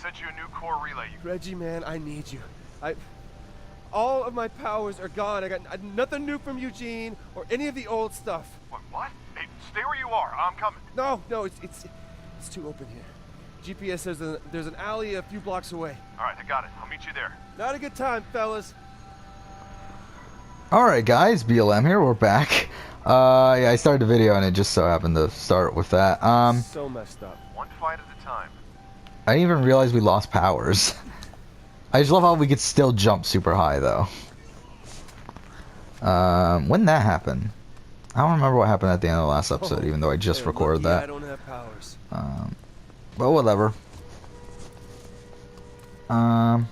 sent you a new core relay. Reggie, man, I need you. All of my powers are gone. I got nothing new from Eugene or any of the old stuff. What? Hey, stay where you are. I'm coming. No, it's too open here. GPS says there's an alley a few blocks away. All right, I got it. I'll meet you there. Not a good time, fellas. Alright guys, BLM here, we're back. Yeah, I started the video and it just so happened to start with that. So messed up. One fight at a time. I didn't even realize we lost powers. I just love how we could still jump super high though. When that happened? I don't remember what happened at the end of the last episode, even though I just recorded that. I don't have powers. Well, whatever. So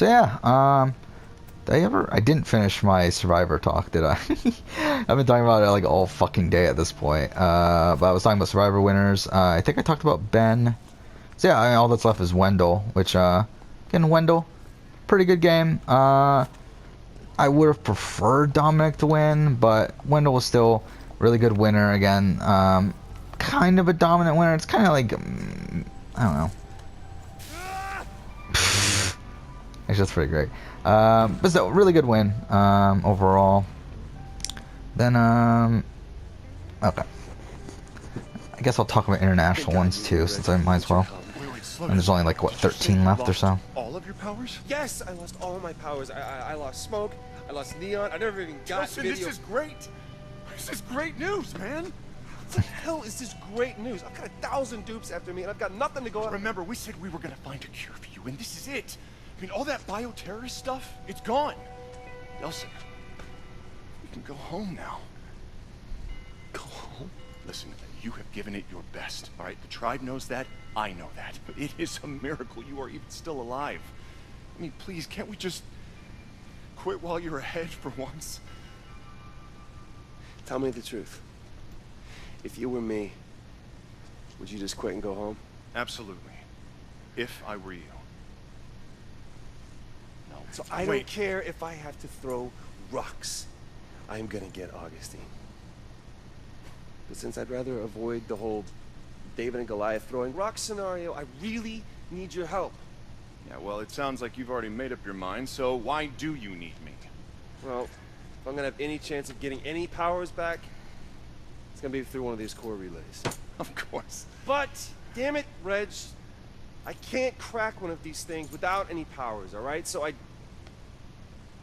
yeah, I didn't finish my Survivor talk, did I? I've been talking about it like all fucking day at this point. But I was talking about Survivor winners. I think I talked about Ben. So yeah, all that's left is Wendell, which, again, Wendell, pretty good game. I would have preferred Dominic to win, but Wendell was still a really good winner again. Kind of a dominant winner. It's kind of like, I don't know. Actually, that's pretty great. But still, really good win overall. Then, okay. I guess I'll talk about international ones too, since I might as well. And there's only like, what, 13 left or so? All of your powers? Yes, I lost all of my powers. I lost smoke. I lost neon. I never even got Listen, video. this is great. This is great news, man. What the hell is this great news? I've got 1,000 dupes after me, and I've got nothing to go on. Remember, we said we were gonna find a cure for you, and this is it. I mean, all that bioterrorist stuff, it's gone. Nelson, we can go home now. Go home? Listen, you have given it your best, all right? The tribe knows that. I know that. But it is a miracle you are even still alive. I mean, please, can't we just quit while you're ahead for once? Tell me the truth. If you were me, would you just quit and go home? Absolutely. If I were you. No. So I don't care if I have to throw rocks. I'm gonna get Augustine. But since I'd rather avoid the whole David and Goliath throwing rocks scenario, I really need your help. Yeah, well, it sounds like you've already made up your mind, so why do you need me? Well, if I'm gonna have any chance of getting any powers back, it's gonna be through one of these core relays. Of course. But, damn it, Reg, I can't crack one of these things without any powers, alright? So I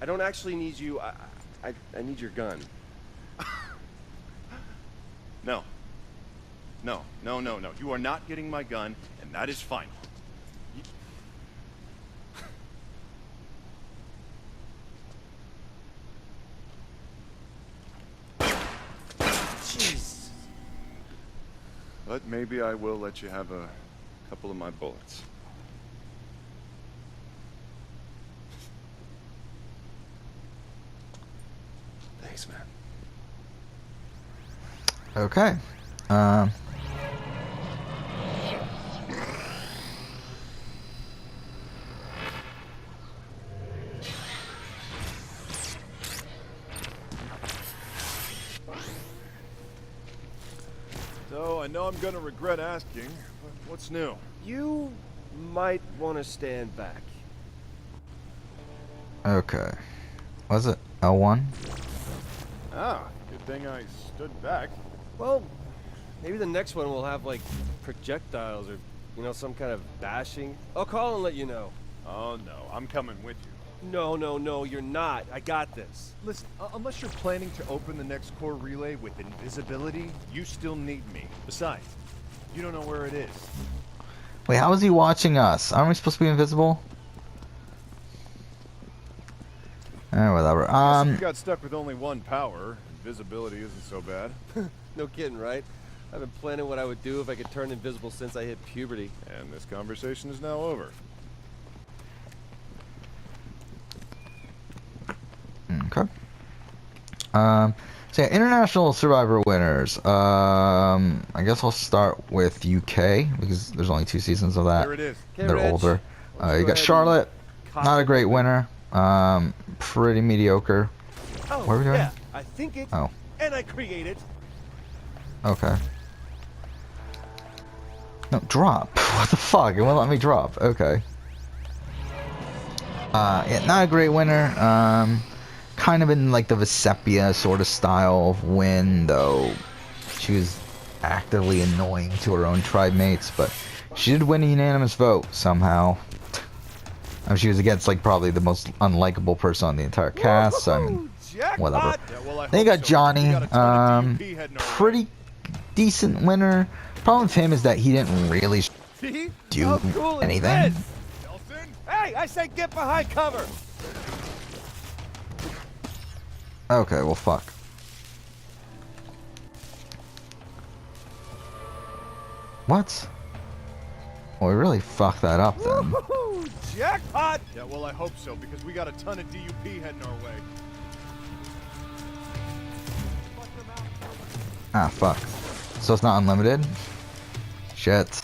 don't actually need you, I need your gun. No. No. You are not getting my gun, and that is final. Jeez. But maybe I will let you have a couple of my bullets. Thanks, man. Okay. So, I know I'm gonna regret asking, but what's new? You might want to stand back. Okay. Was it L1? Ah, good thing I stood back. Well, maybe the next one will have, like, projectiles or, you know, some kind of bashing. I'll call and let you know. Oh no, I'm coming with you. No, you're not. I got this. Listen, unless you're planning to open the next core relay with invisibility, you still need me. Besides, you don't know where it is. Wait, how is he watching us? Aren't we supposed to be invisible? Whatever. If you got stuck with only one power, invisibility isn't so bad. No kidding, right? I've been planning what I would do if I could turn invisible since I hit puberty. And this conversation is now over. Okay. So yeah, international Survivor winners. I guess I'll start with UK because there's only 2 seasons of that. Here it is. Okay, They're Reg, older. let's You go got ahead Charlotte, and not a great winner. Pretty mediocre. Oh, What are we doing? yeah, I think it. Oh, And I create it. okay. No, drop. What the fuck? It won't let me drop. Okay. Yeah, not a great winner. Kind of in like the Vesepia sort of style of win, though she was actively annoying to her own tribe mates, but she did win a unanimous vote somehow. She was against like probably the most unlikable person on the entire cast, so I mean, whatever. Then you got Johnny, pretty decent winner. Problem with him is that he didn't really do anything. Hey, I said get behind cover. Okay, well fuck. What? Well, we really fucked that up then. Jackpot! Yeah, well, I hope so, because we got a ton of DUP heading our way. Ah, fuck. So it's not unlimited? Shit.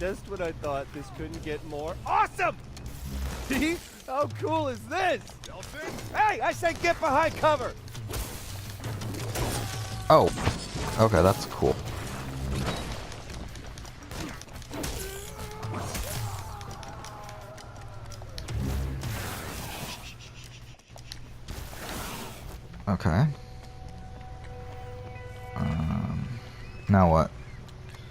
Just when I thought this couldn't get more awesome! See? How cool is this? Nelson? Hey, I said get behind cover! Oh. Okay, that's cool. Okay. Now what?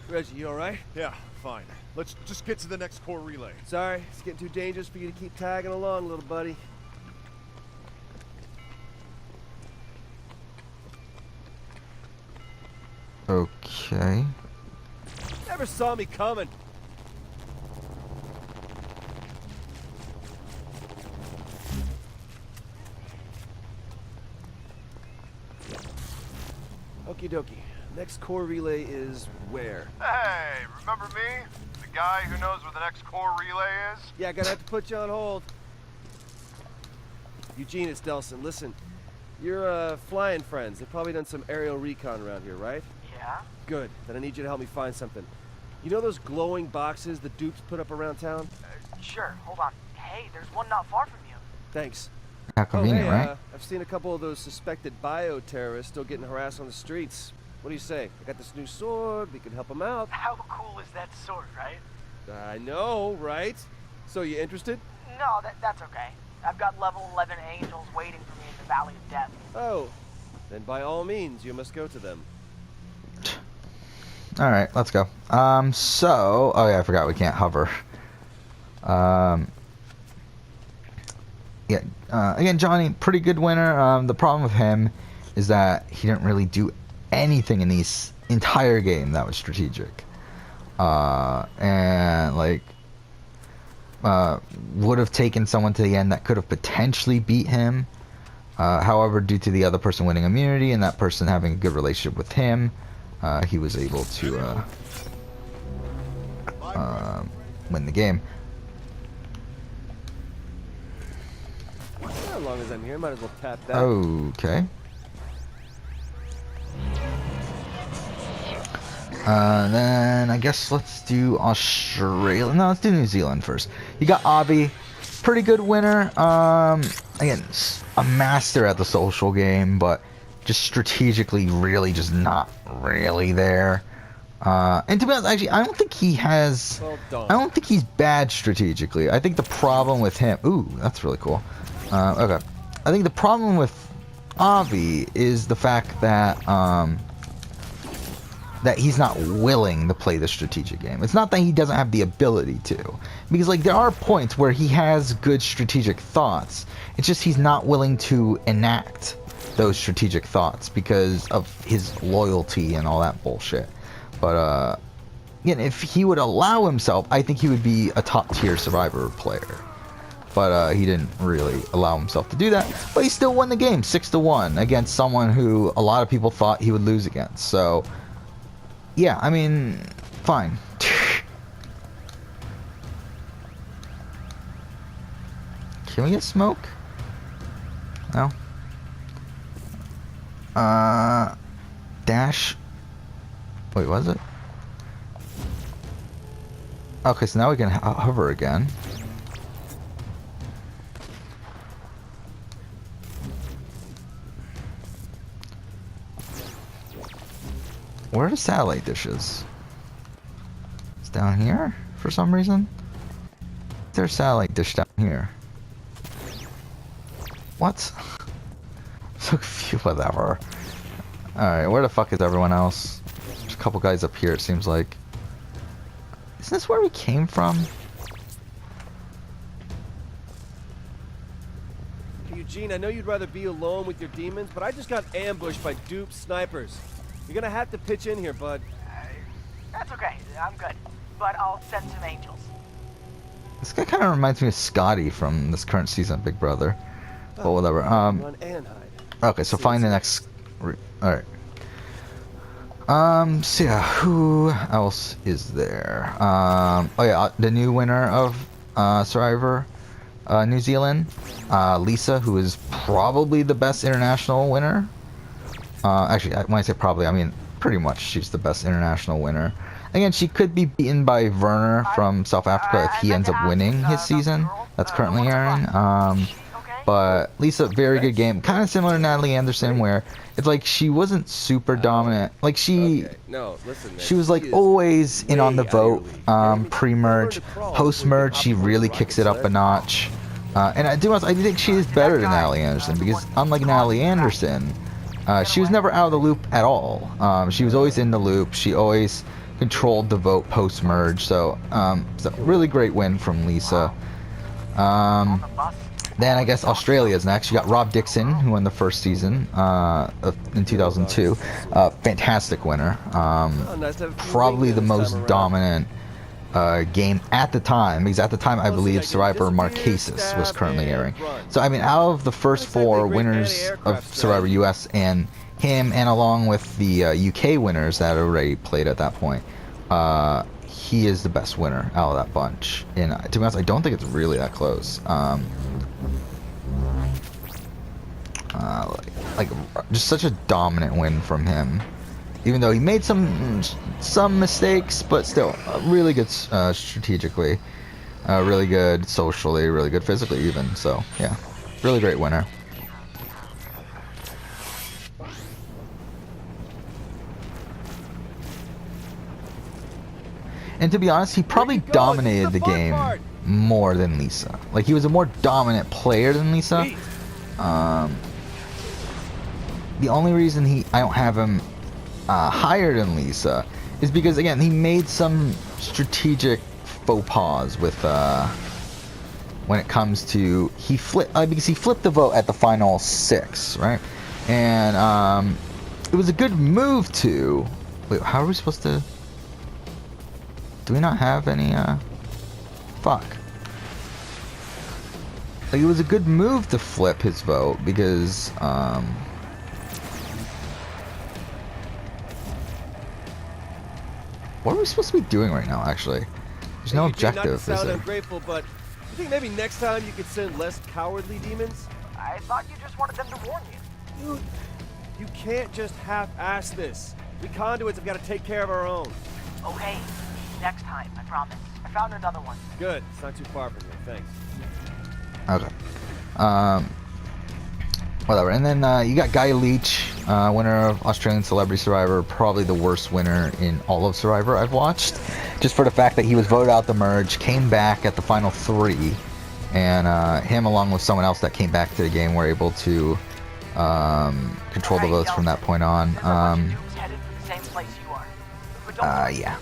Reggie, you alright? Yeah, fine. Let's just get to the next core relay. Sorry, it's getting too dangerous for you to keep tagging along, little buddy. Okay. Never saw me coming. Okie dokie. Next core relay is where? Hey, remember me? The guy who knows where the next core relay is? Yeah, gonna have to put you on hold. Eugene, it's Delson. Listen, you're flying friends. They've probably done some aerial recon around here, right? Yeah? Good. Then I need you to help me find something. You know those glowing boxes the dupes put up around town? Sure, hold on. Hey, there's one not far from you. Thanks. How convenient, hey, right? I've seen a couple of those suspected bio-terrorists still getting harassed on the streets. What do you say? I got this new sword. We can help them out. How cool is that sword, right? I know, right? So you interested? No, that's okay. I've got level 11 angels waiting for me in the Valley of Death. Oh, then by all means, you must go to them. Alright, let's go. Oh yeah, I forgot we can't hover. Yeah, again, Johnny, pretty good winner. The problem with him is that he didn't really do anything in this entire game that was strategic. And, like, would have taken someone to the end that could have potentially beat him. However, due to the other person winning immunity and that person having a good relationship with him, he was able to win the game. As long as I'm here, might as well tap that. Okay. Then I guess let's do Australia. No, let's do New Zealand first. You got Avi, pretty good winner. Again, a master at the social game, but just strategically really just not really there. And to be honest, actually, I don't think he has. Well done. I don't think he's bad strategically. I think the problem with him. Ooh, that's really cool. Okay, I think the problem with Avi is the fact that that he's not willing to play the strategic game. It's not that he doesn't have the ability to, because like there are points where he has good strategic thoughts. It's just he's not willing to enact those strategic thoughts because of his loyalty and all that bullshit. But again, if he would allow himself, I think he would be a top tier Survivor player. But he didn't really allow himself to do that. But he still won the game 6-1 against someone who a lot of people thought he would lose against. So yeah, I mean, fine. Can we get smoke? No. Dash. Wait, was it? Okay, so now we can hover again. Where are the satellite dishes? It's down here for some reason. There's a satellite dish down here. What? So confused. Whatever. Alright, where the fuck is everyone else? There's a couple guys up here, it seems like. Isn't this where we came from? Eugene, I know you'd rather be alone with your demons, but I just got ambushed by dupe snipers. You're gonna have to pitch in here, bud. That's okay. I'm good. But I'll send some angels. This guy kind of reminds me of Scotty from this current season of Big Brother. But whatever. Run and hide. Okay, so find the next... Alright. So yeah, who else is there? Oh yeah, the new winner of Survivor New Zealand, Lisa, who is probably the best international winner. Actually, when I say probably, I mean pretty much she's the best international winner. Again, she could be beaten by Werner from South Africa if he ends up winning his season. That's currently airing. But Lisa, very good game. Kind of similar to Natalie Anderson, where it's like she wasn't super dominant. Like she was like always in on the vote, pre-merge, post-merge. She really kicks it up a notch. And I think she is better than Natalie Anderson because unlike Natalie Anderson, she was never out of the loop at all. She was always in the loop. She always controlled the vote post-merge. So, really great win from Lisa. Then I guess Australia's next. You got Rob Dixon, who won the first season in 2002. Fantastic winner. Probably the most dominant game at the time, because at the time I believe Survivor Marquesas was currently airing. So I mean, out of the first 4 winners of Survivor US and him, and along with the UK winners that already played at that point, he is the best winner out of that bunch. And to be honest, I don't think it's really that close. Like just such a dominant win from him, even though he made some mistakes, but still really good strategically, really good socially, really good physically even. So yeah, really great winner. And to be honest, he probably dominated the game more than Lisa. Like, he was a more dominant player than Lisa. The only reason I don't have him higher than Lisa is because, again, he made some strategic faux pas with when it comes to because he flipped the vote at the final 6, right? And it was a good move to wait. How are we supposed to? Do we not have any? Fuck. Like, it was a good move to flip his vote because what are we supposed to be doing right now, actually? There's no objective, is there? Ungrateful, but you think maybe next time you could send less cowardly demons? I thought you just wanted them to warn you. Dude, you can't just half-ass this. We conduits have got to take care of our own. Okay, next time, I promise. I found another one. Good. It's not too far from here. Thanks. Okay. Whatever. And then you got Guy Leach, winner of Australian Celebrity Survivor, probably the worst winner in all of Survivor I've watched, just for the fact that he was voted out the merge, came back at the final 3, and him along with someone else that came back to the game were able to control the votes from that point on. Yeah,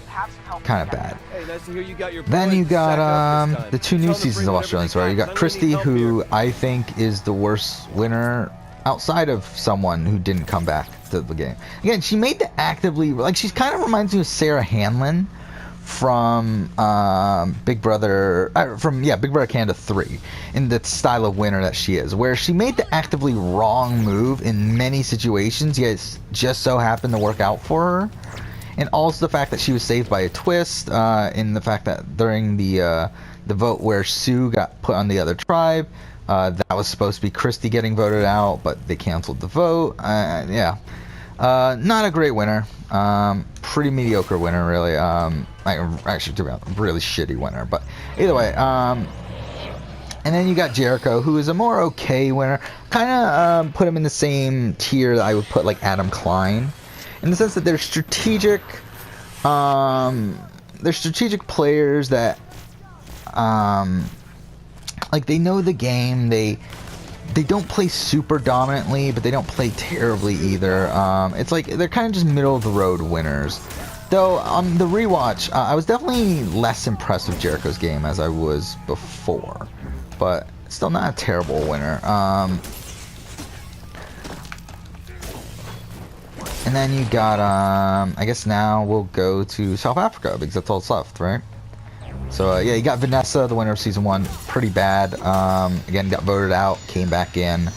kind of bad. Hey, nice to hear you got your then you boys sacked up this got time. the 2 new Tell them to seasons bring of whatever Australian they Survivor. You got. got I'm Christy, gonna need help who here. I think is the worst winner outside of someone who didn't come back to the game. Again, she made the actively, like, she kind of reminds me of Sarah Hanlon from Big Brother, Big Brother Canada 3, in the style of winner that she is, where she made the actively wrong move in many situations, yet just so happened to work out for her. And also the fact that she was saved by a twist, in the fact that during the vote where Sue got put on the other tribe, that was supposed to be Christy getting voted out, but they canceled the vote. Yeah, not a great winner. Pretty mediocre winner, really. Actually, to be honest, really shitty winner. But either way, and then you got Jericho, who is a more okay winner. Kind of put him in the same tier that I would put like Adam Klein. in the sense that they're strategic. They're strategic players that, like, they know the game. They don't play super dominantly, but they don't play terribly either. It's like they're kind of just middle of the road winners. Though on the rewatch, I was definitely less impressed with Jericho's game as I was before, but still not a terrible winner. And then you got, I guess now we'll go to South Africa because that's all that's left, right? So yeah, you got Vanessa, the winner of season 1, pretty bad. Again, got voted out, came back in,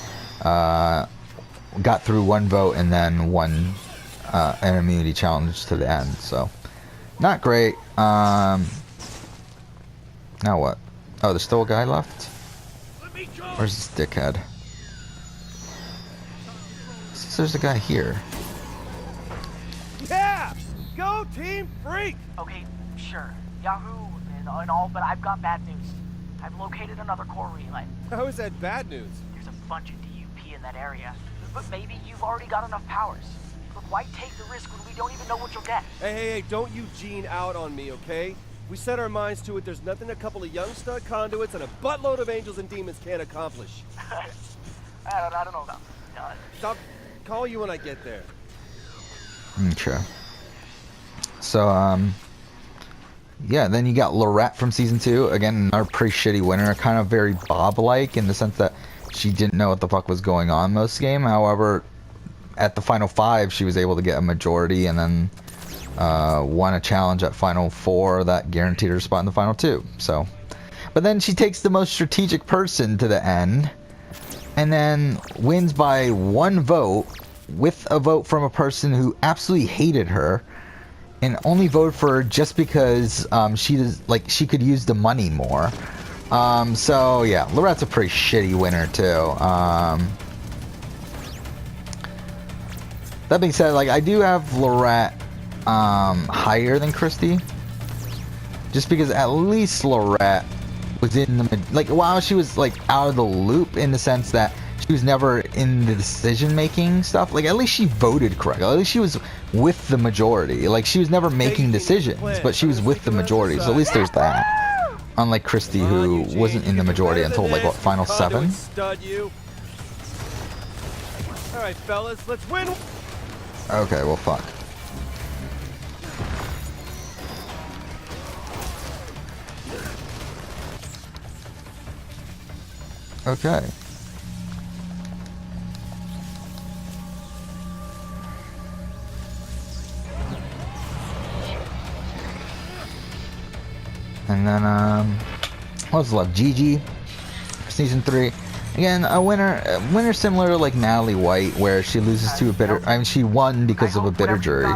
got through 1 vote, and then won an immunity challenge to the end. So not great. Now what? Oh, there's still a guy left? Where's this dickhead? Says there's a guy here. Yeah! Go Team Freak! Okay, sure. Yahoo and all, but I've got bad news. I've located another core relay. How is that bad news? There's a bunch of DUP in that area, but maybe you've already got enough powers. But why take the risk when we don't even know what you'll get? Hey, don't Eugene out on me, okay? We set our minds to it. There's nothing a couple of young stud conduits and a buttload of angels and demons can't accomplish. I don't know about I'll call you when I get there. Okay. So, yeah, then you got Lorette from season 2. Again, another pretty shitty winner. Kind of very Bob-like in the sense that she didn't know what the fuck was going on most of the game. However, at the final 5, she was able to get a majority and then won a challenge at final 4 that guaranteed her a spot in the final 2. So, but then she takes the most strategic person to the end and then wins by 1 vote with a vote from a person who absolutely hated her and only voted for her just because she could use the money more. So yeah, Lorette's a pretty shitty winner too. That being said, like, I do have Lorette higher than Christy, just because at least Lorette was in the, like, while she was like out of the loop in the sense that she was never in the decision-making stuff, like, at least she voted correctly. At least she was with the majority. Like, she was never making decisions, but she was with the majority. So at least there's that. Unlike Christy, who wasn't in the majority until, like, what, final 7? Alright, fellas, let's win. Okay, well, fuck. Okay. And then, what's left? Gigi for season 3. Again, a winner similar to like Natalie White, where she loses to a bitter. I mean, she won because of a bitter jury.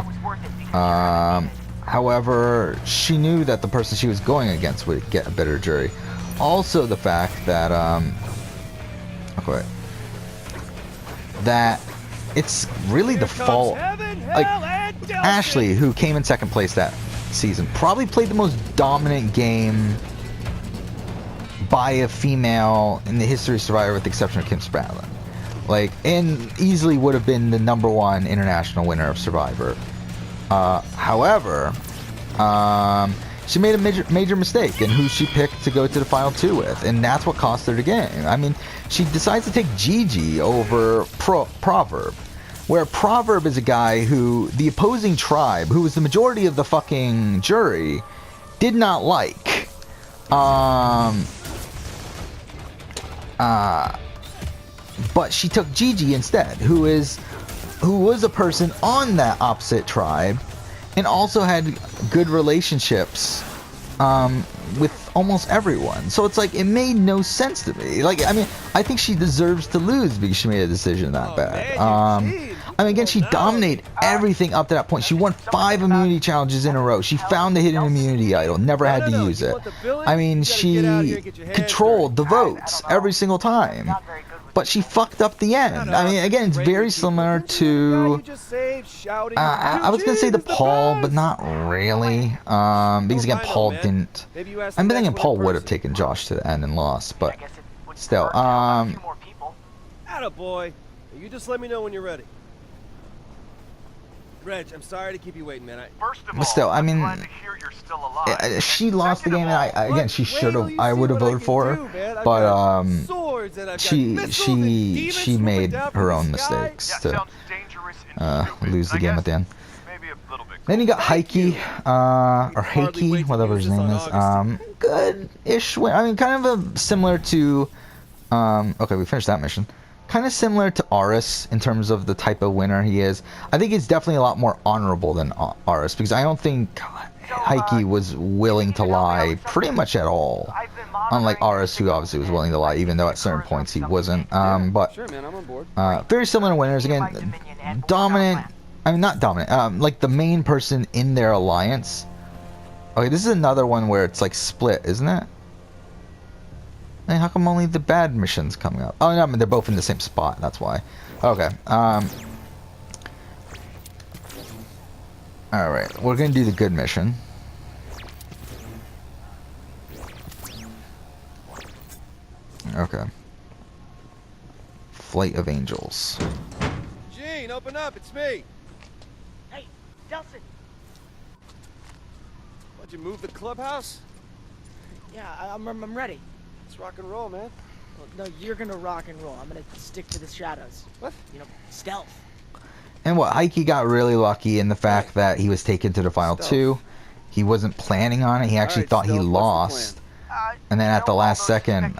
However, she knew that the person she was going against would get a bitter jury. Also, the fact that okay, that it's really the fault. Like Ashley, who came in 2nd place that season, probably played the most dominant game by a female in the history of Survivor, with the exception of Kim Spradlin. Like, and easily would have been the #1 international winner of Survivor. However, she made a major mistake in who she picked to go to the final 2 with, and that's what cost her the game. I mean, she decides to take Gigi over Proverb, where Proverb is a guy who the opposing tribe, who was the majority of the fucking jury, did not like. But she took Gigi instead, who was a person on that opposite tribe, and also had good relationships with almost everyone. So it's like, it made no sense to me. Like, I mean, I think she deserves to lose because she made a decision that bad. I mean, again, she dominated everything up to that point. She won 5 immunity challenges in a row. She found the hidden immunity idol, never had to use it. I mean, she controlled the votes every single time. But she fucked up the end. I mean, again, it's very similar to, I was going to say the Paul, but not really. Because again, Paul didn't. I'm thinking Paul would have taken Josh to the end and lost, but still. Attaboy. You just let me know when you're ready. Reg, I'm sorry to keep you waiting, man. First of But still, all, I mean, I'm glad to hear you're still alive. she And lost the second game, of and all, again, she should have. I would have voted for her, I've but got swords and I've got she missiles and demons she swooping made down from her the own sky. mistakes yeah, to sounds dangerous and stupid. lose the I game guess at the end. maybe a little bit. Then you got Heike, or hardly wait Heike, to whatever use his this name on is. Augustine. Good-ish win. I mean, kind of a similar to. Okay, we finished that mission. Kind of similar to Aris in terms of the type of winner he is. I think he's definitely a lot more honorable than Aris because I don't think Heike was willing to lie pretty much at all. Unlike Aris, who obviously was willing to lie, even though at certain points he wasn't. But Sure, man, I'm on board. very similar winners again. Dominant. I mean, not dominant. Like the main person in their alliance. Okay, this is another one where it's like split, isn't it? Hey, how come only the bad missions coming up? Oh, no, I mean, they're both in the same spot. That's why. Okay. Alright, we're gonna do the good mission. Okay. Flight of Angels. Gene, open up, it's me. Hey, Delson. Why'd you move the clubhouse? Yeah, I'm ready. Let's rock and roll, man. Well, no, you're gonna rock and roll. I'm gonna stick to the shadows. What? You know, stealth. And what, Heike got really lucky in the fact that he was taken to the final two. He wasn't planning on it. He actually thought he lost. And then at the last second,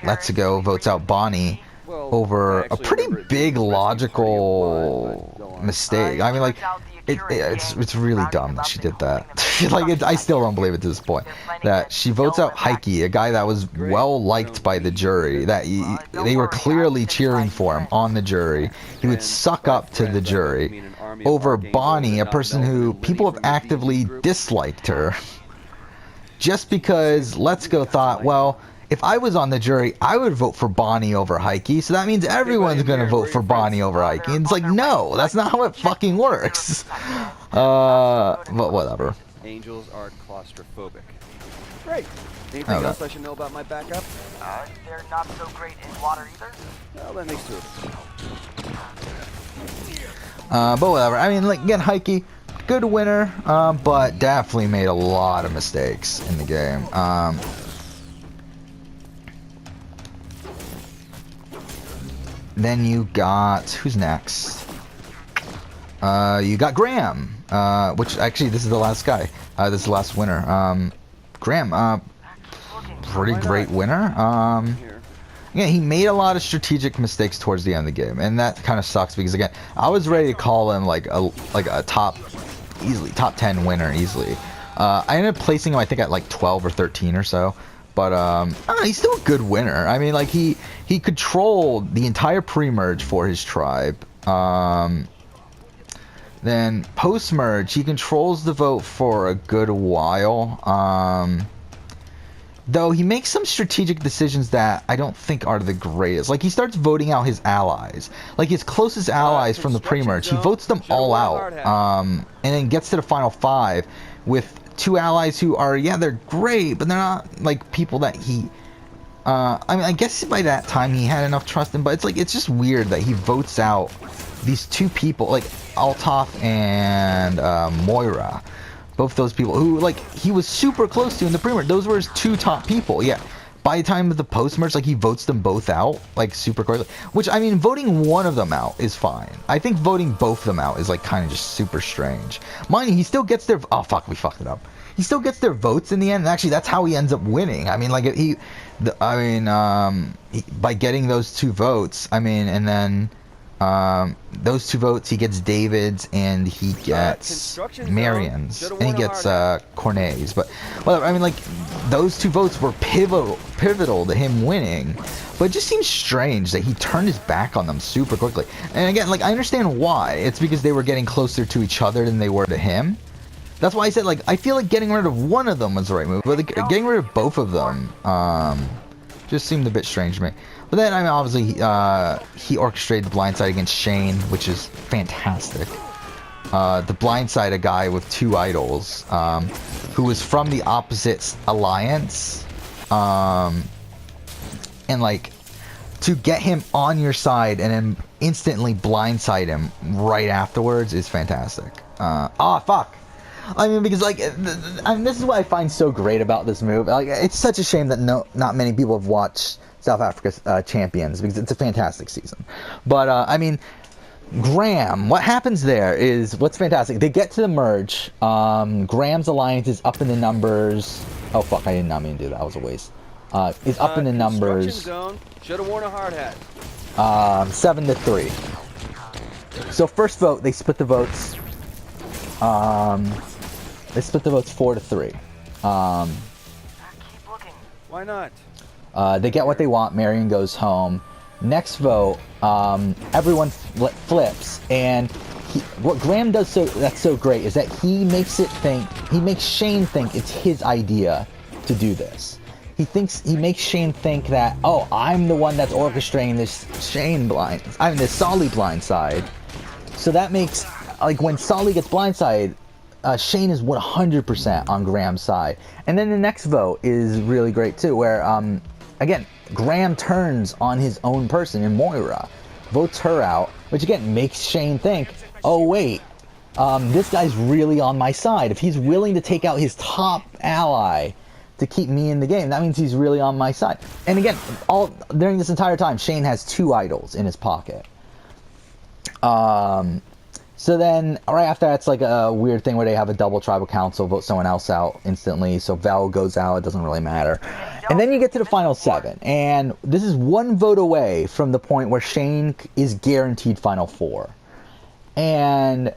Let's Go votes out Bonnie over a pretty big logical mistake. I mean, like, it's really dumb that she did that. Like, I still don't believe it to this point that she votes out Heike, a guy that was well liked by the jury, that they were clearly cheering for him on the jury. He would suck up to the jury over Bonnie, a person who people have actively disliked her. Just because Let's Go thought, well, if I was on the jury, I would vote for Bonnie over Heike, so that means everyone's gonna vote for Bonnie over Heike. And it's like, no, that's not how it fucking works. But whatever. Angels are claustrophobic. Great. Anything Okay. else I should know about my backup? They're not so great in water either. Well, that makes two of us. But whatever. I mean, like, again, Heike, good winner, but definitely made a lot of mistakes in the game. Then you got, who's next? You got Graham, which actually this is the last guy. This is the last winner. Graham, pretty great winner. Yeah, he made a lot of strategic mistakes towards the end of the game, and that kind of sucks because again, I was ready to call him like a top 10 winner easily. I ended up placing him I think at like 12 or 13 or so. But I don't know, he's still a good winner. I mean, like he controlled the entire pre-merge for his tribe. Then post-merge, he controls the vote for a good while. Though he makes some strategic decisions that I don't think are the greatest. Like he starts voting out his allies, like his closest allies from the pre-merge. He votes them all out, and then gets to the final 5 with 2 allies who are, yeah, they're great, but they're not like people that he I mean, I guess by that time he had enough trust in, but it's like, it's just weird that he votes out these 2 people, like Altaf and Moira, both those people who, like, he was super close to in the pre-merge. Those were his 2 top people. Yeah, by the time of the post-merge, like, he votes them both out, like, super quickly. Which, I mean, voting one of them out is fine. I think voting both of them out is, like, kind of just super strange. Mind you, he still gets their... Oh, fuck, we fucked it up. He still gets their votes in the end, and actually, that's how he ends up winning. I mean, like, by getting those 2 votes, I mean, and then... those 2 votes, he gets David's and he gets Marion's and he gets Cornet's, but whatever. I mean, like, those 2 votes were pivotal to him winning, but it just seems strange that he turned his back on them super quickly. And again, like, I understand why. It's because they were getting closer to each other than they were to him. That's why I said, like, I feel like getting rid of one of them was the right move, but like, getting rid of both of them just seemed a bit strange to me. But then, I mean, obviously, he orchestrated the blindside against Shane, which is fantastic. The blindside a guy with 2 idols, who was from the opposite alliance, and like, to get him on your side and then instantly blindside him right afterwards is fantastic. Fuck. I mean, because like, this is what I find so great about this move. Like, it's such a shame that not many people have watched South Africa's Champions, because it's a fantastic season. But I mean, Graham, what happens there is what's fantastic. They get to the merge. Graham's alliance is up in the numbers. Oh fuck! I did not mean to do that. That was a waste. It's up in the numbers. Should have worn a hard hat. 7-3. So first vote, they split the votes. They split the votes 4-3. Keep looking. Why not? They get what they want. Marion goes home. Next vote, everyone flips, and what Graham does that's so great is that he makes Shane think it's his idea to do this. He makes Shane think that, oh, I'm the one that's orchestrating this this Solly blindside. So that makes, like, when Solly gets blindsided, Shane is 100% on Graham's side. And then the next vote is really great too, where, again, Graham turns on his own person in Moira, votes her out, which again makes Shane think, oh wait, this guy's really on my side. If he's willing to take out his top ally to keep me in the game, that means he's really on my side. And again, during this entire time, Shane has 2 idols in his pocket. So then, right after that's like a weird thing where they have a double tribal council, vote someone else out instantly, so Vel goes out, it doesn't really matter. And then you get to the final 7, and this is 1 vote away from the point where Shane is guaranteed final 4. And,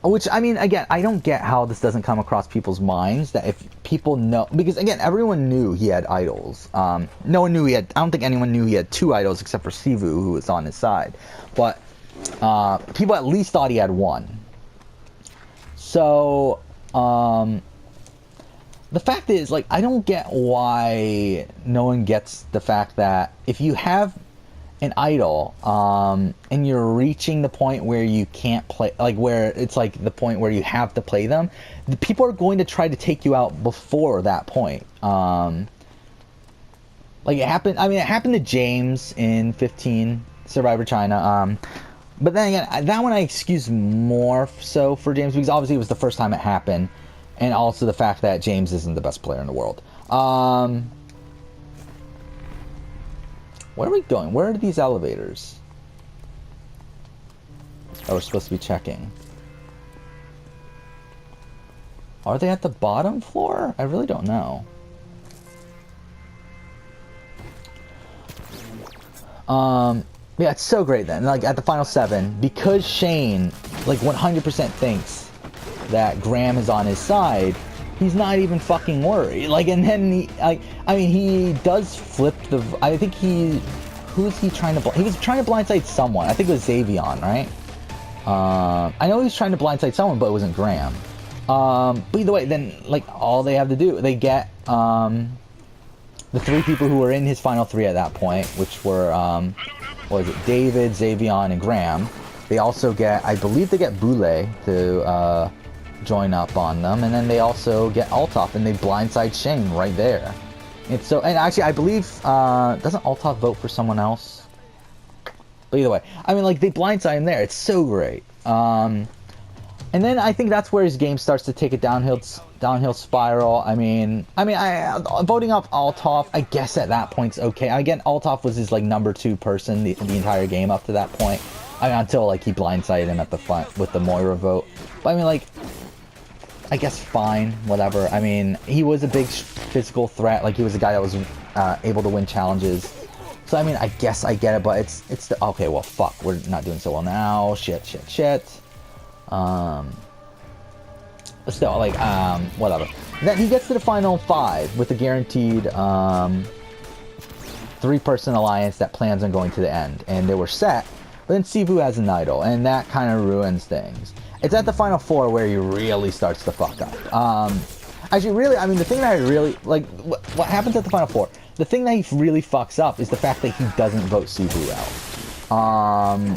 which, I mean, again, I don't get how this doesn't come across people's minds, that if people know, because again, everyone knew he had idols. No one knew I don't think anyone knew he had 2 idols except for Sivu, who was on his side. But people at least thought he had 1. So, the fact is, like, I don't get why no one gets the fact that if you have an idol, and you're reaching the point where you can't play, like, where it's like the point where you have to play them, the people are going to try to take you out before that point. Like, it happened to James in 15 Survivor China. But then again, that one I excuse more so for James, because obviously it was the first time it happened, and also the fact that James isn't the best player in the world. Where are we going? Where are these elevators? Oh, we're supposed to be checking. Are they at the bottom floor? I really don't know. Yeah, it's so great then. Like, at the final 7, because Shane, like, 100% thinks that Graham is on his side, he's not even fucking worried. Like, and then he does flip the, I think who's he trying to, he was trying to blindside someone. I think it was Xavion, right? I know he was trying to blindside someone, but it wasn't Graham. But either way, then, like, all they have to do, they get, the 3 people who were in his final 3 at that point, which were, what was it, David, Xavion, and Graham. They also get, I believe they get Boule to join up on them, and then they also get Althoff, and they blindside Shane right there. It's so, and actually, I believe, doesn't Althoff vote for someone else? But either way, I mean, like, they blindside him there. It's so great. And then I think that's where his game starts to take a downhill spiral. I mean, voting off Althoff, I guess at that point's okay. Again, Althoff was his, like, number 2 person the entire game up to that point. I mean, until, like, he blindsided him at the front with the Moira vote. But I mean, like, I guess fine, whatever. I mean, he was a big physical threat. Like, he was a guy that was able to win challenges. So I mean, I guess I get it, but it's the, okay. Well, fuck, we're not doing so well now. Shit. Still, like, whatever. Then he gets to the final 5 with a guaranteed 3-person alliance that plans on going to the end, and they were set. But then Sivu has an idol, and that kind of ruins things. It's at the final 4 where he really starts to fuck up. Actually, really, I mean, the thing that I really, like, what happens at the final 4, the thing that he really fucks up is the fact that he doesn't vote Sivu out.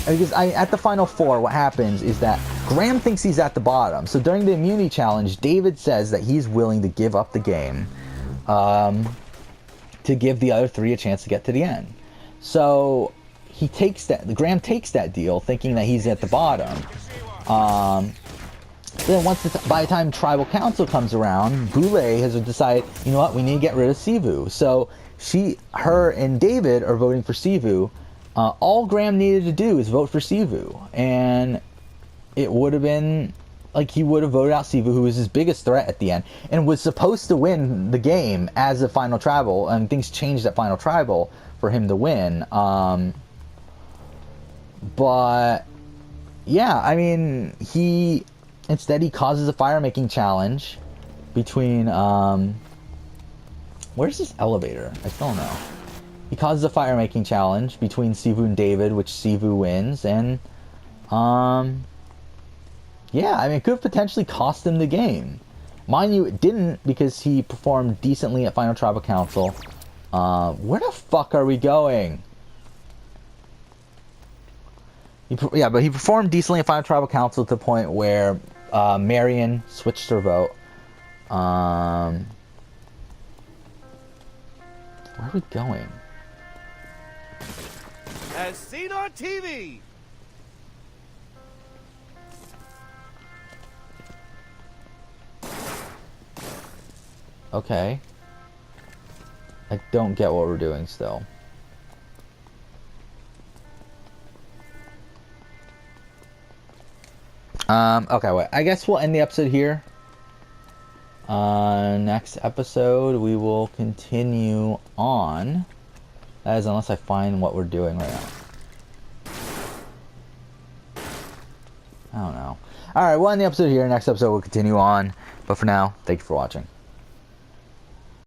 Because at the final 4, what happens is that Graham thinks he's at the bottom. So during the immunity challenge, David says that he's willing to give up the game to give the other 3 a chance to get to the end. So he takes that. Graham takes that deal, thinking that he's at the bottom. Then by the time Tribal Council comes around, Boulay has decided, you know what, we need to get rid of Sivu. So her and David are voting for Sivu. All Graham needed to do is vote for Sivu, and it would have been like he would have voted out Sivu, who was his biggest threat at the end, and was supposed to win the game as a final tribal, and things changed at final tribal for him to win. But yeah, I mean, instead he causes a fire-making challenge between where's this elevator? I still don't know. He causes a fire-making challenge between Sivu and David, which Sivu wins, and yeah, I mean, it could have potentially cost him the game. Mind you, it didn't, because he performed decently at Final Tribal Council. Where the fuck are we going? But he performed decently at Final Tribal Council to the point where Marion switched her vote. Where are we going? As seen on TV. Okay. I don't get what we're doing still. Okay, wait. I guess we'll end the episode here. Next episode, we will continue on. That is, unless I find what we're doing right now. I don't know. Alright, we'll end the episode here. Next episode, we'll continue on. But for now, thank you for watching.